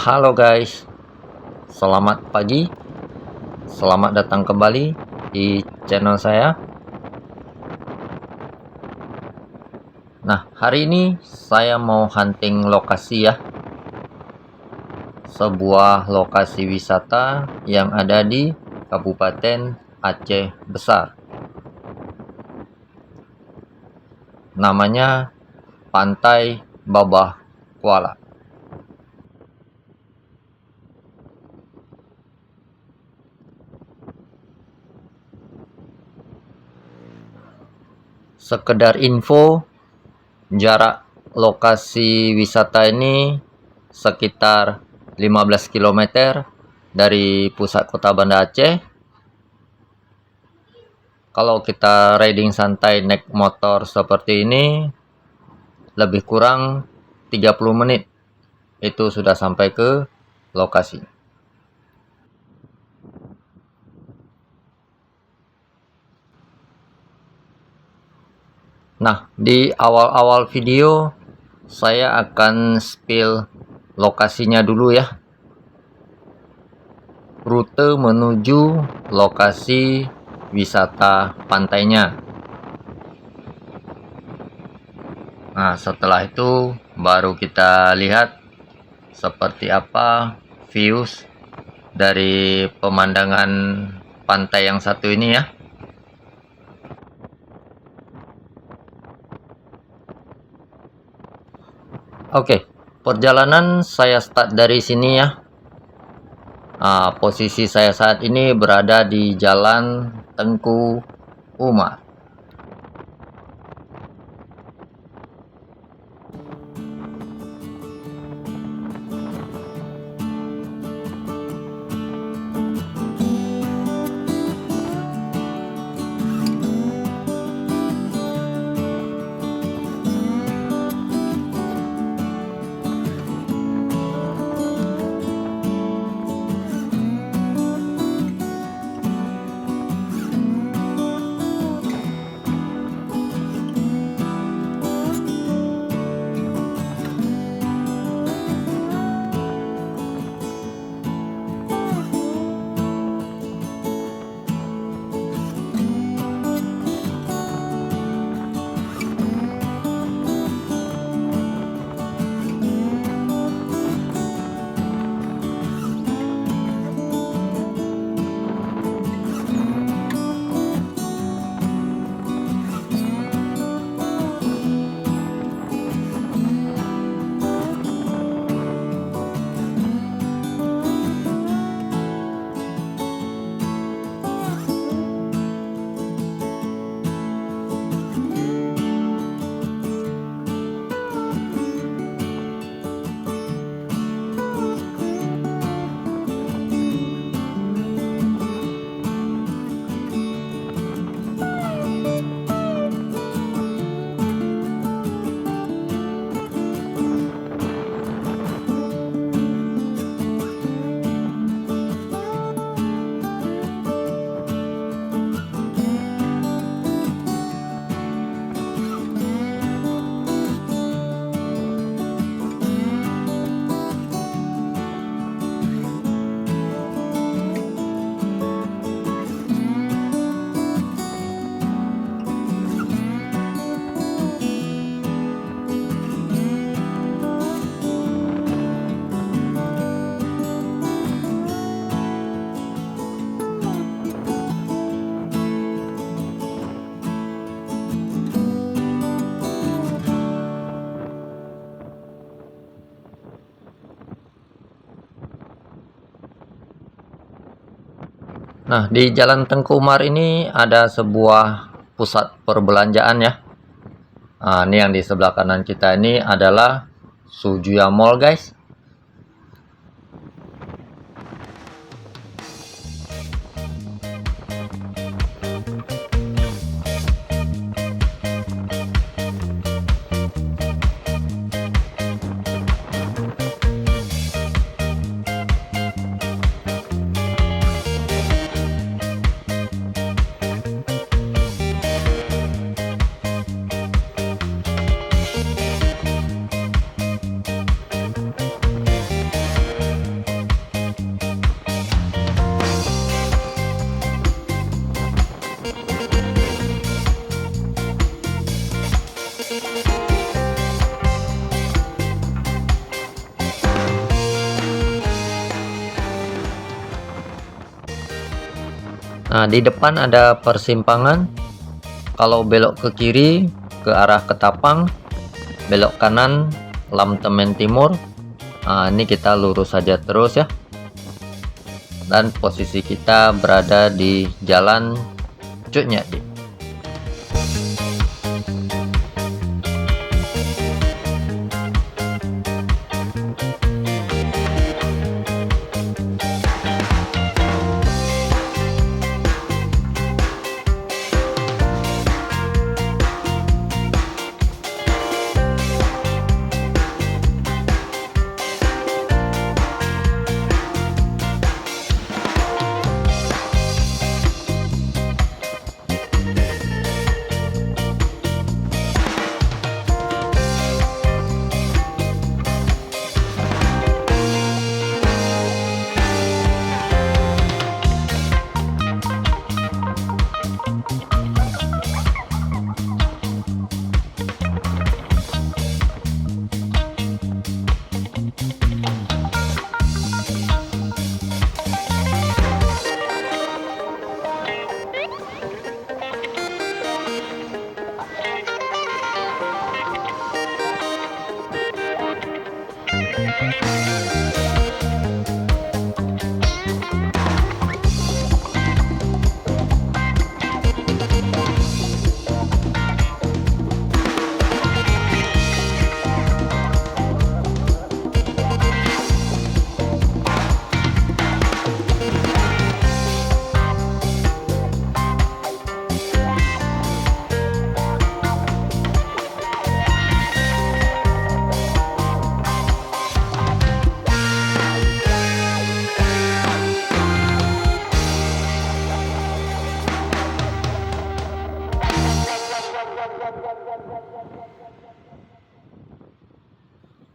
Halo guys, selamat pagi, selamat datang kembali di channel saya. Nah, hari ini saya mau hunting lokasi ya. Sebuah lokasi wisata yang ada di Kabupaten Aceh Besar. Namanya Pantai Babah Kuala. Sekedar info, jarak lokasi wisata ini sekitar 15 km dari pusat kota Banda Aceh. Kalau kita riding santai naik motor seperti ini, lebih kurang 30 menit itu sudah sampai ke lokasi. Nah, di awal-awal video saya akan spill lokasinya dulu ya. Rute menuju lokasi wisata pantainya. Nah, setelah itu baru kita lihat seperti apa views dari pemandangan pantai yang satu ini ya. Oke, perjalanan saya start dari sini ya. Posisi saya saat ini berada di Jalan Tengku Umar. Nah, di Jalan Tengku Umar ini ada sebuah pusat perbelanjaan ya. Nah, ini yang di sebelah kanan kita ini adalah Sujuya Mall, guys. Nah, di depan ada persimpangan. Kalau belok ke kiri ke arah Ketapang, belok kanan Lamtemen Timur. Nah, ini kita lurus saja terus ya. Dan posisi kita berada di Jalan Cut Nyak.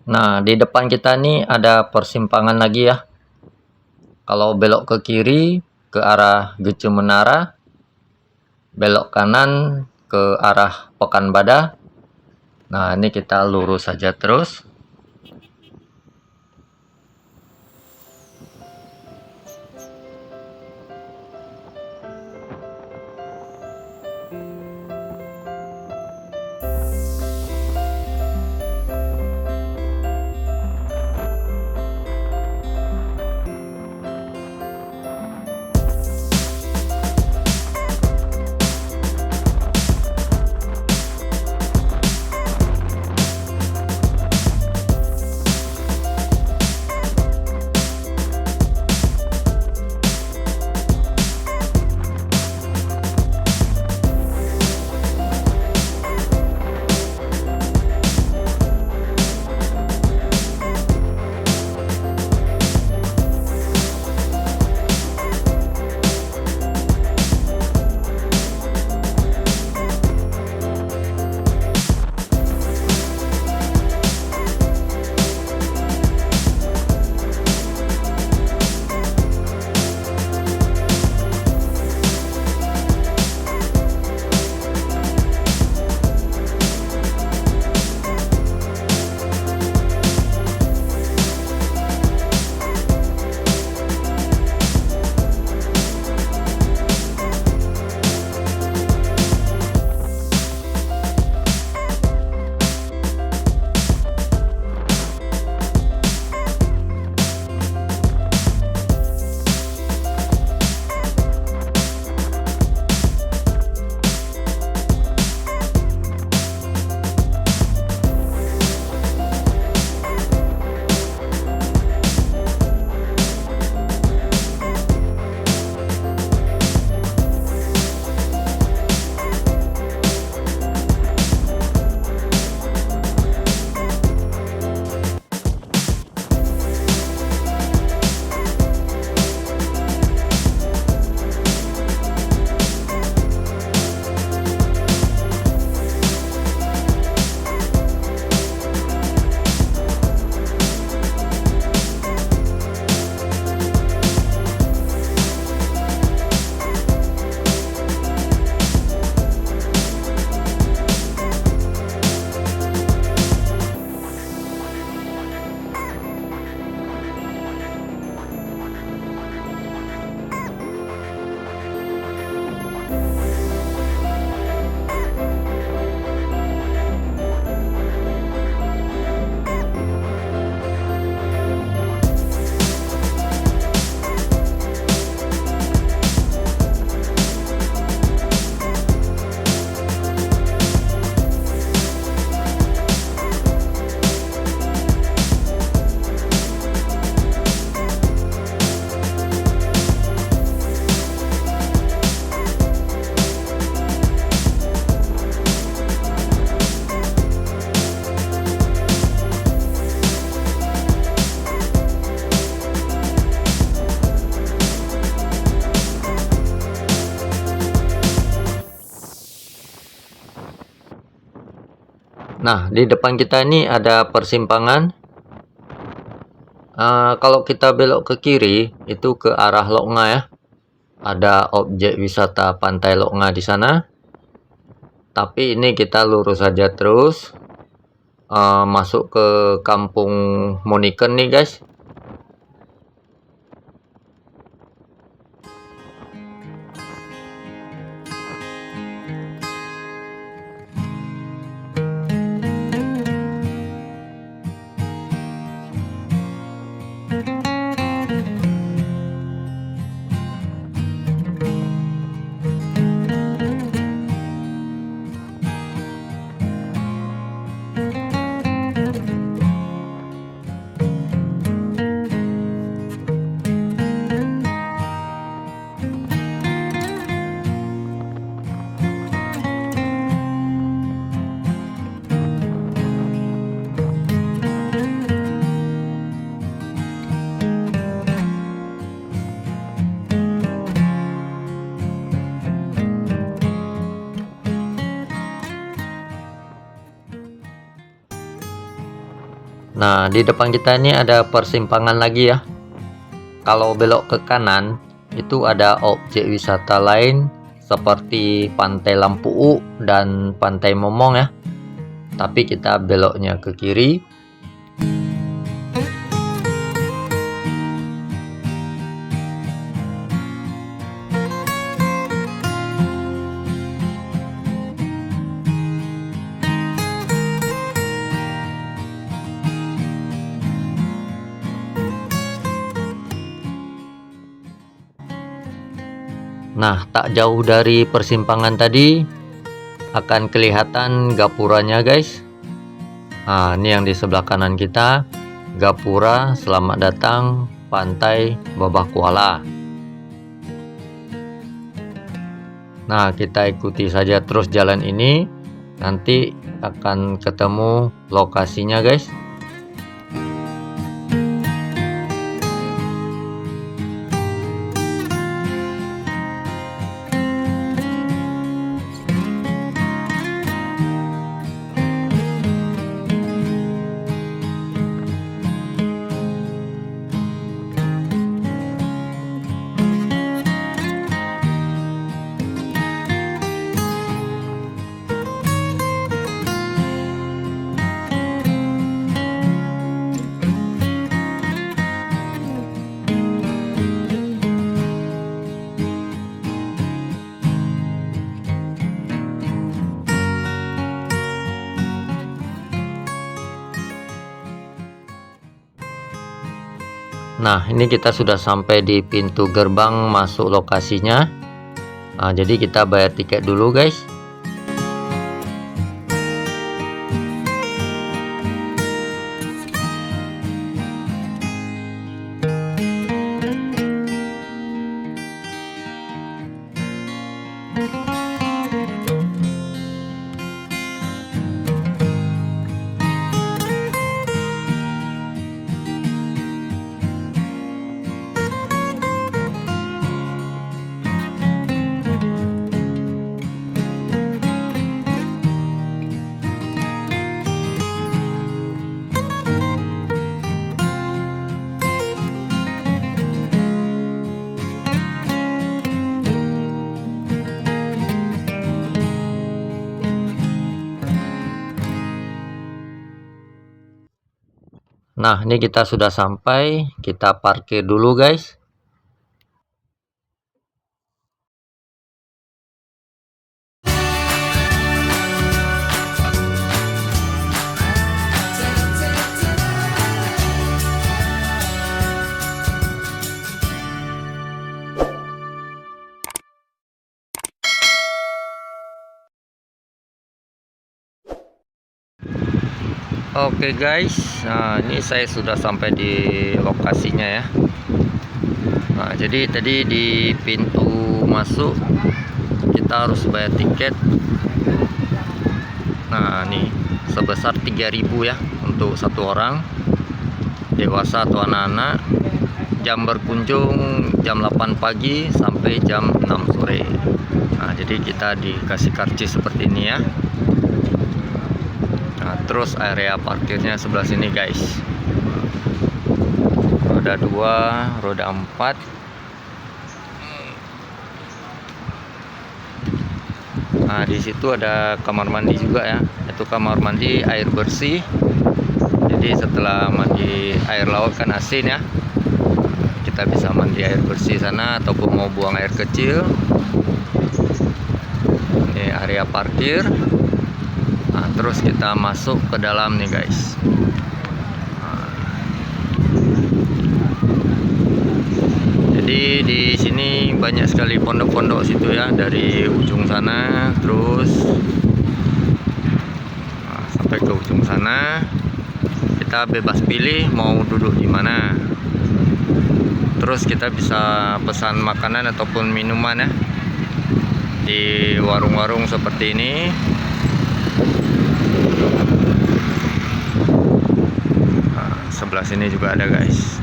Nah, di depan kita nih ada persimpangan lagi ya. Kalau belok ke kiri ke arah Gece Menara, belok kanan ke arah Pekanbadak. Nah, ini kita lurus saja terus. Nah, di depan kita ini ada persimpangan. Kalau kita belok ke kiri, itu ke arah Lok Nga ya. Ada objek wisata Pantai Lok Nga di sana. Tapi ini kita lurus saja terus. Masuk ke Kampung Moniken nih guys. Nah, di depan kita ini ada persimpangan lagi ya. Kalau belok ke kanan, itu ada objek wisata lain seperti Pantai Lampu dan Pantai Momong ya. Tapi kita beloknya ke kiri. Nah, tak jauh dari persimpangan tadi akan kelihatan gapuranya guys. Nah, ini yang di sebelah kanan kita, gapura selamat datang Pantai Babah Kuala. Nah, kita ikuti saja terus jalan ini, nanti akan ketemu lokasinya guys. Nah, ini kita sudah sampai di pintu gerbang masuk lokasinya. Nah, jadi kita bayar tiket dulu guys. Nah, ini kita sudah sampai, kita parkir dulu guys. Oke guys, nah ini saya sudah sampai di lokasinya ya. Nah, jadi tadi di pintu masuk kita harus bayar tiket. Nah, ini sebesar 3.000 ya untuk satu orang, dewasa atau anak-anak. Jam berkunjung jam 8 pagi sampai jam 6 sore. Nah, jadi kita dikasih karcis seperti ini ya. Nah, Terus area parkirnya sebelah sini guys. Roda 2, roda 4. Nah, di situ ada kamar mandi juga ya. Itu kamar mandi air bersih. Jadi setelah mandi air laut kan asin ya. Kita bisa mandi air bersih sana ataupun mau buang air kecil. Ini area parkir. Nah, terus kita masuk ke dalam nih guys. Jadi di sini banyak sekali pondok-pondok situ ya, dari ujung sana terus sampai ke ujung sana. Kita bebas pilih mau duduk di mana. Terus kita bisa pesan makanan ataupun minuman ya di warung-warung seperti ini. Nah, sebelah sini juga ada guys.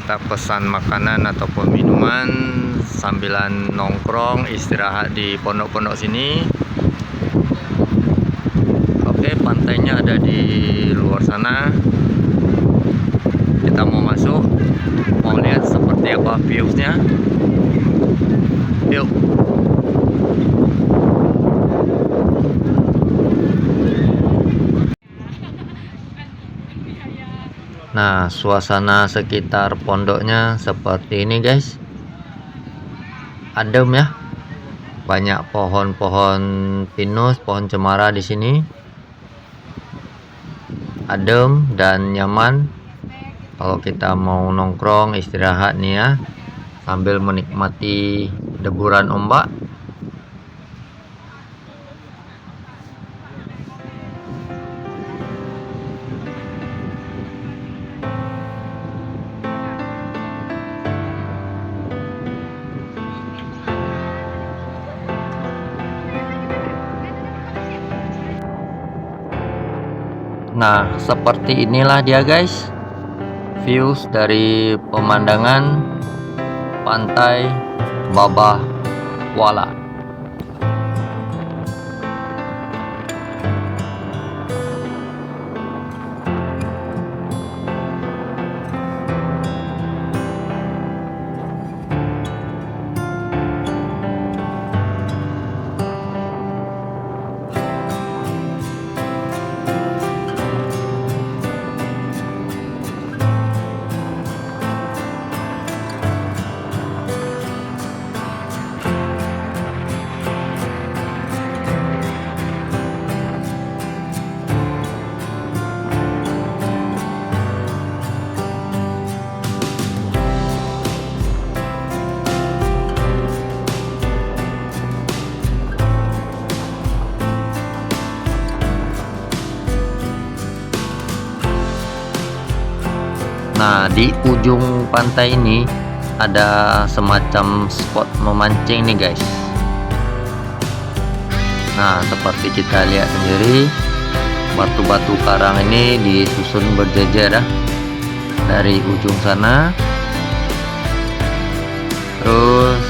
Kita pesan makanan ataupun minuman sambilan nongkrong istirahat di pondok-pondok sini. Oke, pantainya ada di luar sana. Kita mau masuk, mau lihat seperti apa viewsnya. Yuk. Nah, suasana sekitar pondoknya seperti ini guys. Adem ya. Banyak pohon-pohon pinus, pohon cemara di sini. Adem dan nyaman kalau kita mau nongkrong istirahat nih ya, sambil menikmati deburan ombak. Nah, seperti inilah dia guys, views dari pemandangan pantai Babah Kuala. Nah, di ujung pantai ini ada semacam spot memancing nih guys. Nah, seperti kita lihat sendiri, batu-batu karang ini disusun berjejer ya, dari ujung sana terus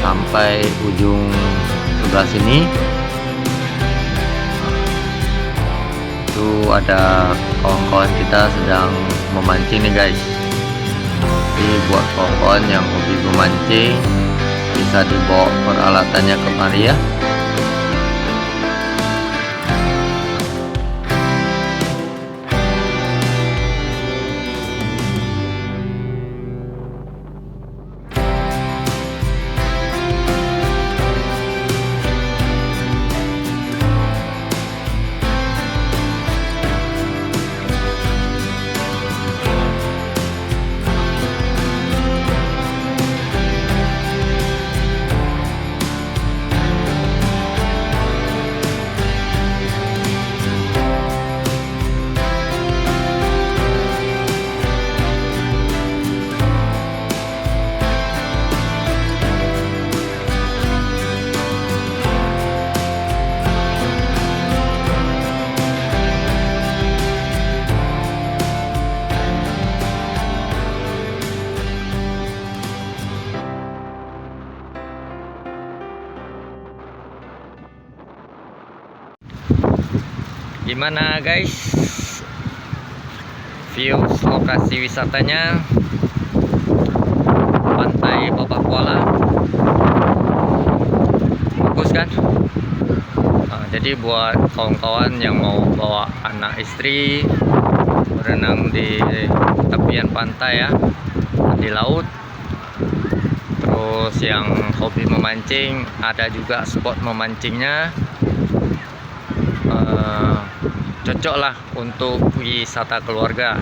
sampai ujung sebelah sini. Itu ada kawan-kawan kita sedang memancing nih guys. Jadi buat kawan-kawan yang hobi memancing, bisa dibawa peralatannya kemari ya. Gimana guys views lokasi wisatanya Pantai Babak Kuala? Bagus kan? Jadi buat kawan-kawan yang mau bawa anak istri berenang di tepian pantai ya, di laut, terus yang hobi memancing, ada juga spot memancingnya. Cocok lah untuk wisata keluarga.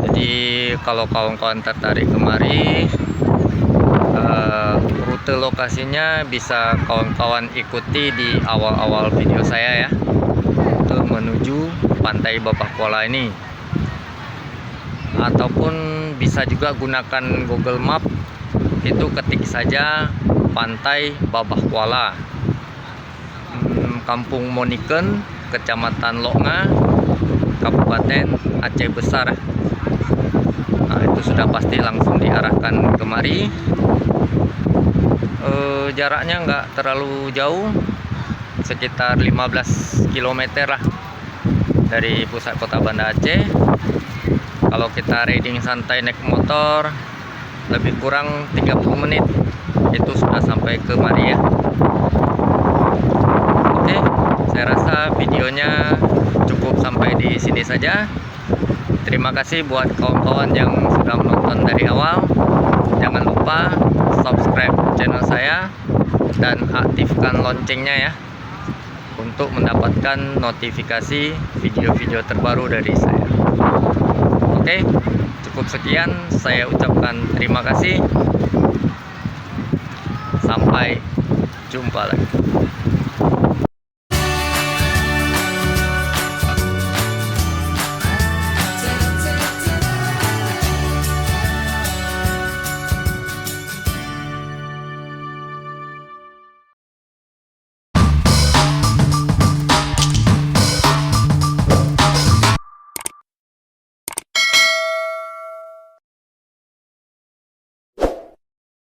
Jadi kalau kawan-kawan tertarik kemari, rute lokasinya bisa kawan-kawan ikuti di awal-awal video saya ya, untuk menuju Pantai Babak Kuala ini. Ataupun bisa juga gunakan Google Map, itu ketik saja Pantai Babak Kuala, Kampung Moniken, Kecamatan Loknga, Kabupaten Aceh Besar. Itu sudah pasti langsung diarahkan kemari. Jaraknya nggak terlalu jauh, sekitar 15 km lah dari pusat kota Banda Aceh. Kalau kita riding santai naik motor, lebih kurang 30 menit itu sudah sampai kemari ya. Oke, saya rasa videonya cukup sampai di sini saja. Terima kasih buat kawan-kawan yang sudah menonton dari awal. Jangan lupa subscribe channel saya dan aktifkan loncengnya ya, untuk mendapatkan notifikasi video-video terbaru dari saya. Oke, cukup sekian. Saya ucapkan terima kasih. Sampai jumpa lagi.